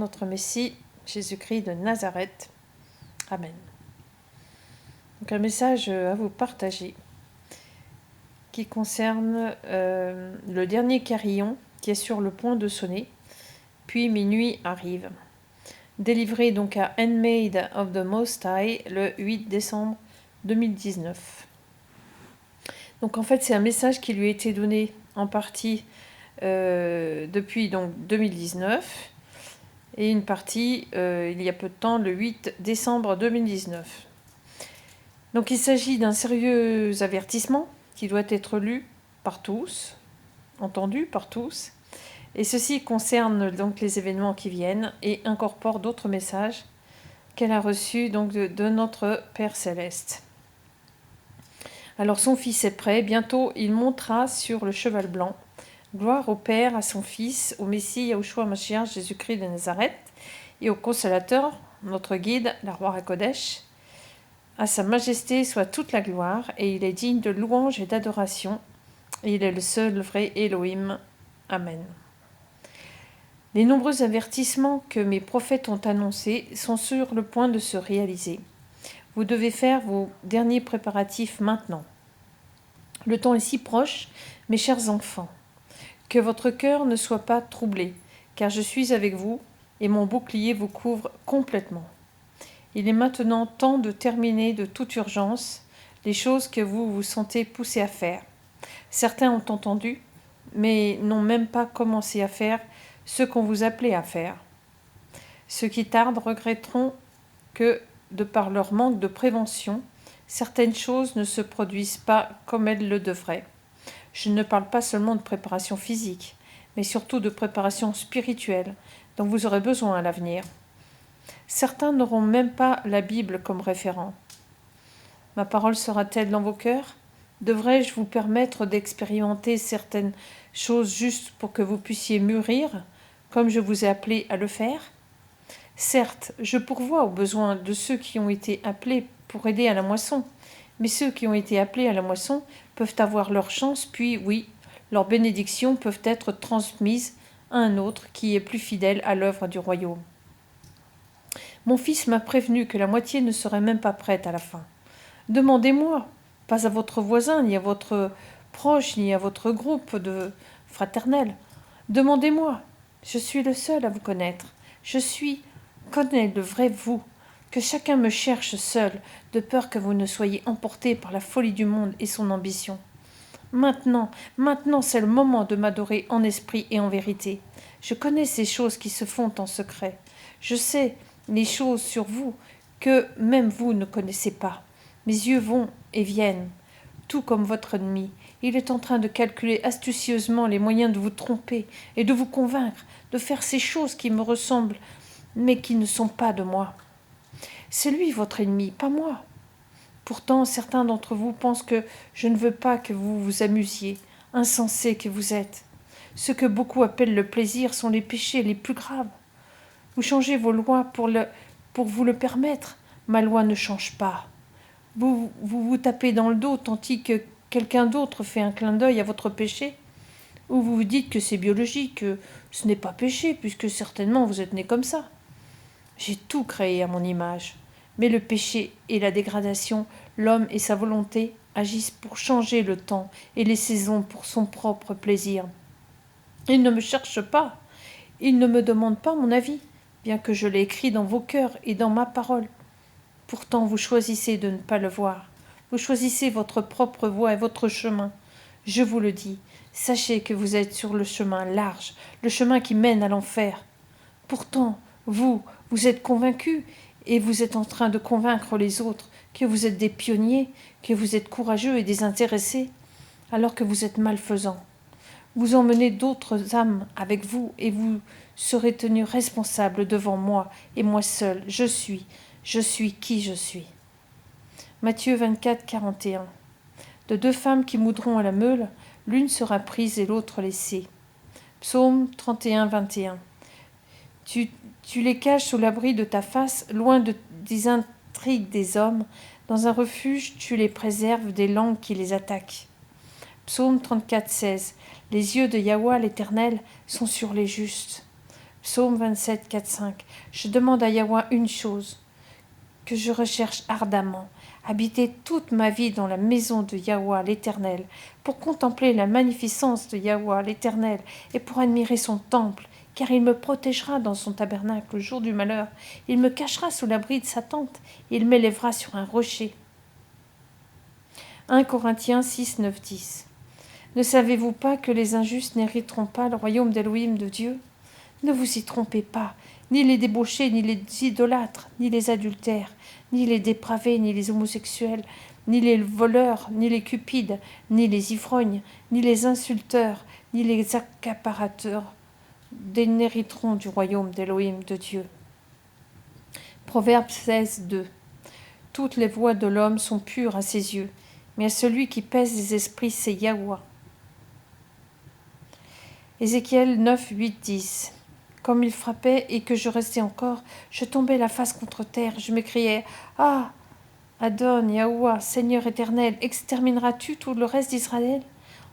notre Messie, Jésus-Christ de Nazareth. Amen. Donc un message à vous partager qui concerne le dernier carillon qui est sur le point de sonner, puis minuit arrive. Délivré donc à Handmaid of the Most High le 8 décembre 2019. Donc en fait c'est un message qui lui a été donné en partie depuis donc 2019 et une partie il y a peu de temps, le 8 décembre 2019. Donc il s'agit d'un sérieux avertissement qui doit être lu par tous, entendu par tous, et ceci concerne donc les événements qui viennent et incorpore d'autres messages qu'elle a reçus donc de notre Père Céleste. Alors son fils est prêt, bientôt il montera sur le cheval blanc. Gloire au Père, à son Fils, au Messie, Yahushua Mashiach, Jésus-Christ de Nazareth, et au Consolateur, notre guide, la Roi HaKodesh. À sa majesté soit toute la gloire, et il est digne de louange et d'adoration, et il est le seul vrai Elohim. Amen. Les nombreux avertissements que mes prophètes ont annoncés sont sur le point de se réaliser. Vous devez faire vos derniers préparatifs maintenant. Le temps est si proche, mes chers enfants. Que votre cœur ne soit pas troublé, car je suis avec vous, et mon bouclier vous couvre complètement. Il est maintenant temps de terminer de toute urgence les choses que vous vous sentez poussés à faire. Certains ont entendu, mais n'ont même pas commencé à faire ce qu'on vous appelait à faire. Ceux qui tardent regretteront que, de par leur manque de prévention, certaines choses ne se produisent pas comme elles le devraient. Je ne parle pas seulement de préparation physique, mais surtout de préparation spirituelle, dont vous aurez besoin à l'avenir. Certains n'auront même pas la Bible comme référent. Ma parole sera-t-elle dans vos cœurs ? Devrais-je vous permettre d'expérimenter certaines choses juste pour que vous puissiez mûrir, comme je vous ai appelé à le faire ? Certes, je pourvois aux besoins de ceux qui ont été appelés pour aider à la moisson, mais ceux qui ont été appelés à la moisson peuvent avoir leur chance, puis oui, leurs bénédictions peuvent être transmises à un autre qui est plus fidèle à l'œuvre du royaume. Mon fils m'a prévenu que la moitié ne serait même pas prête à la fin. Demandez-moi, pas à votre voisin, ni à votre proche, ni à votre groupe de fraternel. Demandez-moi, je suis le seul à vous connaître. Connais le vrai vous. Que chacun me cherche seul, de peur que vous ne soyez emportés par la folie du monde et son ambition. Maintenant c'est le moment de m'adorer en esprit et en vérité. Je connais ces choses qui se font en secret. Je sais les choses sur vous que même vous ne connaissez pas. Mes yeux vont et viennent, tout comme votre ennemi. Il est en train de calculer astucieusement les moyens de vous tromper et de vous convaincre de faire ces choses qui me ressemblent, mais qui ne sont pas de moi. C'est lui votre ennemi, pas moi. Pourtant, certains d'entre vous pensent que je ne veux pas que vous vous amusiez, insensés que vous êtes. Ce que beaucoup appellent le plaisir sont les péchés les plus graves. Vous changez vos lois pour vous le permettre. Ma loi ne change pas. Vous tapez dans le dos tandis que quelqu'un d'autre fait un clin d'œil à votre péché. Ou vous vous dites que c'est biologique, que ce n'est pas péché, puisque certainement vous êtes né comme ça. J'ai tout créé à mon image. Mais le péché et la dégradation, l'homme et sa volonté agissent pour changer le temps et les saisons pour son propre plaisir. Il ne me cherche pas. Il ne me demande pas mon avis, bien que je l'ai écrit dans vos cœurs et dans ma parole. Pourtant, vous choisissez de ne pas le voir. Vous choisissez votre propre voie et votre chemin. Je vous le dis, sachez que vous êtes sur le chemin large, le chemin qui mène à l'enfer. Pourtant, vous êtes convaincus et vous êtes en train de convaincre les autres que vous êtes des pionniers, que vous êtes courageux et désintéressés, alors que vous êtes malfaisants. Vous emmenez d'autres âmes avec vous et vous serez tenus responsables devant moi et moi seul. Je suis qui je suis. Matthieu 24, 41. De deux femmes qui moudront à la meule, l'une sera prise et l'autre laissée. Psaume 31, 21. Tu les caches sous l'abri de ta face, loin des intrigues des hommes. Dans un refuge, tu les préserves des langues qui les attaquent. Psaume 34, 16. Les yeux de Yahweh l'Éternel sont sur les justes. Psaume 27, 4, 5. Je demande à Yahweh une chose, que je recherche ardemment, habiter toute ma vie dans la maison de Yahweh l'Éternel, pour contempler la magnificence de Yahweh l'Éternel et pour admirer son temple, car il me protégera dans son tabernacle au jour du malheur, il me cachera sous l'abri de sa tente, il m'élèvera sur un rocher. 1 Corinthiens 6, 9, 10. Ne savez-vous pas que les injustes n'hériteront pas le royaume d'Élohim de Dieu? Ne vous y trompez pas, ni les débauchés, ni les idolâtres, ni les adultères, ni les dépravés, ni les homosexuels, ni les voleurs, ni les cupides, ni les ivrognes, ni les insulteurs, ni les accaparateurs n'hériteront du royaume d'Élohim de Dieu. Proverbe 16, 2. Toutes les voies de l'homme sont pures à ses yeux, mais à celui qui pèse les esprits, c'est Yahweh. Ézéchiel 9, 8, 10. Comme il frappait et que je restais encore, je tombais la face contre terre. Je m'écriais « Ah, Adon, Yahweh, Seigneur éternel, extermineras-tu tout le reste d'Israël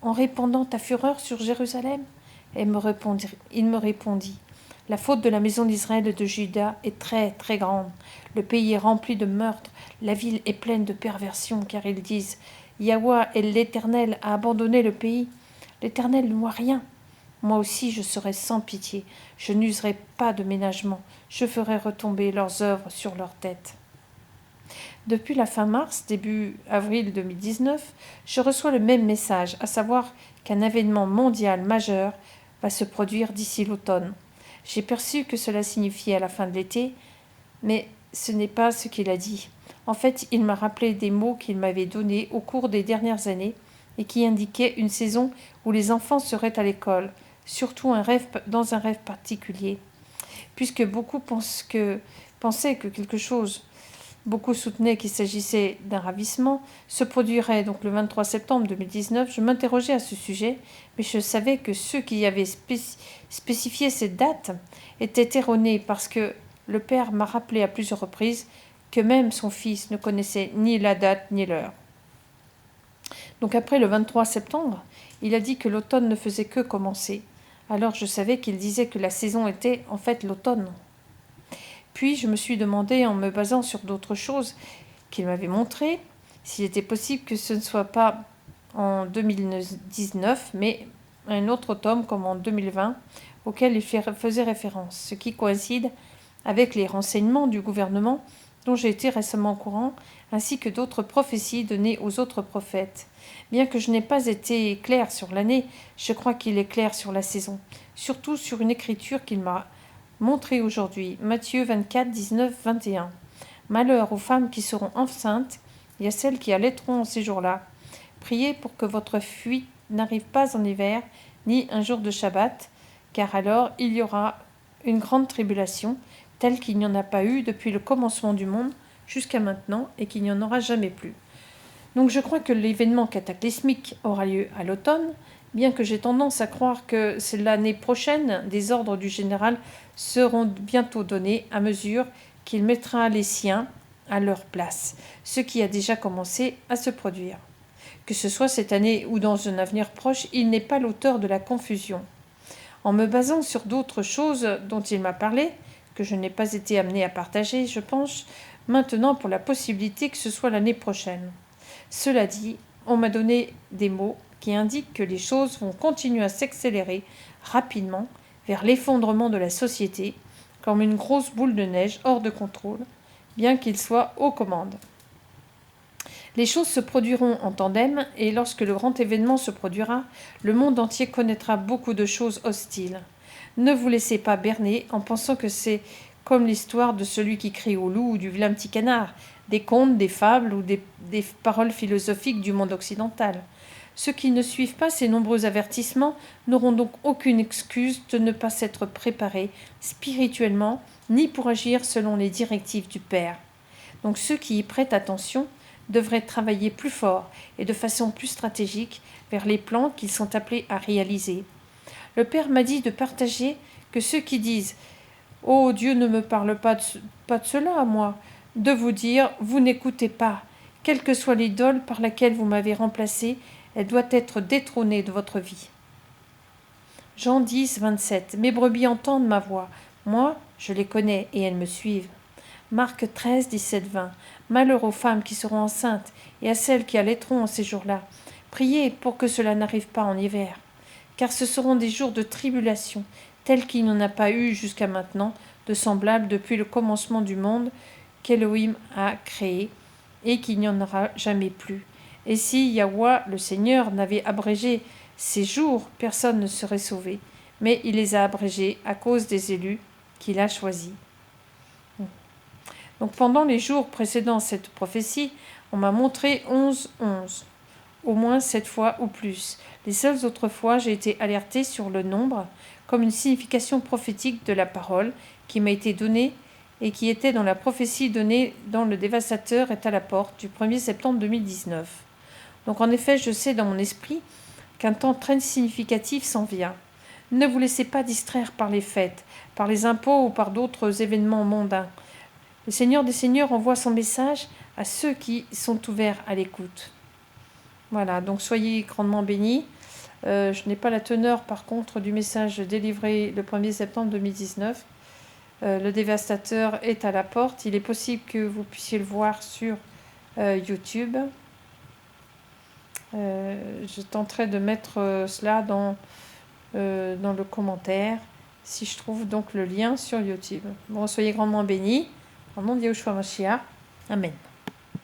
en répandant ta fureur sur Jérusalem ?» Et il me répondit « La faute de la maison d'Israël et de Juda est très, très grande. Le pays est rempli de meurtres, la ville est pleine de perversion, car ils disent « Yahweh et l'Éternel a abandonné le pays. L'Éternel ne voit rien. » Moi aussi je serai sans pitié, je n'userai pas de ménagement, je ferai retomber leurs œuvres sur leurs têtes. Depuis la fin mars, début avril 2019, je reçois le même message, à savoir qu'un événement mondial majeur va se produire d'ici l'automne. J'ai perçu que cela signifiait à la fin de l'été, mais ce n'est pas ce qu'il a dit. En fait, il m'a rappelé des mots qu'il m'avait donnés au cours des dernières années et qui indiquaient une saison où les enfants seraient à l'école, surtout dans un rêve particulier, puisque pensaient que quelque chose, beaucoup soutenaient qu'il s'agissait d'un ravissement, se produirait donc le 23 septembre 2019. Je m'interrogeais à ce sujet, mais je savais que ceux qui avaient spécifié cette date étaient erronés, parce que le père m'a rappelé à plusieurs reprises que même son fils ne connaissait ni la date ni l'heure. Donc après le 23 septembre, il a dit que l'automne ne faisait que commencer. Alors je savais qu'il disait que la saison était en fait l'automne. Puis je me suis demandé, en me basant sur d'autres choses qu'il m'avait montrées, s'il était possible que ce ne soit pas en 2019, mais un autre automne comme en 2020, auquel il faisait référence, ce qui coïncide avec les renseignements du gouvernement dont j'ai été récemment au courant, ainsi que d'autres prophéties données aux autres prophètes. Bien que je n'ai pas été clair sur l'année, je crois qu'il est clair sur la saison, surtout sur une écriture qu'il m'a montrée aujourd'hui, Matthieu 24, 19, 21. Malheur aux femmes qui seront enceintes et à celles qui allaiteront en ces jours-là. Priez pour que votre fuite n'arrive pas en hiver, ni un jour de Shabbat, car alors il y aura une grande tribulation, telle qu'il n'y en a pas eu depuis le commencement du monde jusqu'à maintenant et qu'il n'y en aura jamais plus. Donc je crois que l'événement cataclysmique aura lieu à l'automne, bien que j'ai tendance à croire que c'est l'année prochaine. Des ordres du général seront bientôt donnés à mesure qu'il mettra les siens à leur place, ce qui a déjà commencé à se produire. Que ce soit cette année ou dans un avenir proche, il n'est pas l'auteur de la confusion. En me basant sur d'autres choses dont il m'a parlé, que je n'ai pas été amené à partager, je penche maintenant pour la possibilité que ce soit l'année prochaine. Cela dit, on m'a donné des mots qui indiquent que les choses vont continuer à s'accélérer rapidement vers l'effondrement de la société, comme une grosse boule de neige hors de contrôle, bien qu'il soit aux commandes. Les choses se produiront en tandem, et lorsque le grand événement se produira, le monde entier connaîtra beaucoup de choses hostiles. Ne vous laissez pas berner en pensant que c'est comme l'histoire de celui qui crie au loup ou du vilain petit canard, des contes, des fables ou des paroles philosophiques du monde occidental. Ceux qui ne suivent pas ces nombreux avertissements n'auront donc aucune excuse de ne pas s'être préparés spirituellement, ni pour agir selon les directives du Père. Donc ceux qui y prêtent attention devraient travailler plus fort et de façon plus stratégique vers les plans qu'ils sont appelés à réaliser. Le Père m'a dit de partager que ceux qui disent « Oh, Dieu ne me parle pas de cela à moi », de vous dire « Vous n'écoutez pas. Quelle que soit l'idole par laquelle vous m'avez remplacé, elle doit être détrônée de votre vie. » Jean 10, 27. Mes brebis entendent ma voix. Moi, je les connais et elles me suivent. Marc 13, 17, 20. Malheur aux femmes qui seront enceintes et à celles qui allaiteront en ces jours-là. Priez pour que cela n'arrive pas en hiver. Car ce seront des jours de tribulation, tels qu'il n'y en a pas eu jusqu'à maintenant, de semblables depuis le commencement du monde qu'Élohim a créé, et qu'il n'y en aura jamais plus. Et si Yahweh, le Seigneur, n'avait abrégé ces jours, personne ne serait sauvé. Mais il les a abrégés à cause des élus qu'il a choisis. Donc pendant les jours précédant cette prophétie, on m'a montré 11, 11, au moins 7 fois ou plus. Les seules autres fois, j'ai été alertée sur le nombre, comme une signification prophétique de la parole qui m'a été donnée et qui était dans la prophétie donnée dans Le Dévastateur est à la porte du 1er septembre 2019. Donc en effet, je sais dans mon esprit qu'un temps très significatif s'en vient. Ne vous laissez pas distraire par les fêtes, par les impôts ou par d'autres événements mondains. Le Seigneur des Seigneurs envoie son message à ceux qui sont ouverts à l'écoute. Voilà, donc soyez grandement bénis. Je n'ai pas la teneur par contre du message délivré le 1er septembre 2019. Le dévastateur est à la porte. Il est possible que vous puissiez le voir sur YouTube. Je tenterai de mettre cela dans le commentaire si je trouve donc le lien sur YouTube. Bon, soyez grandement bénis. Au nom de Yahushua Mashiach. Amen.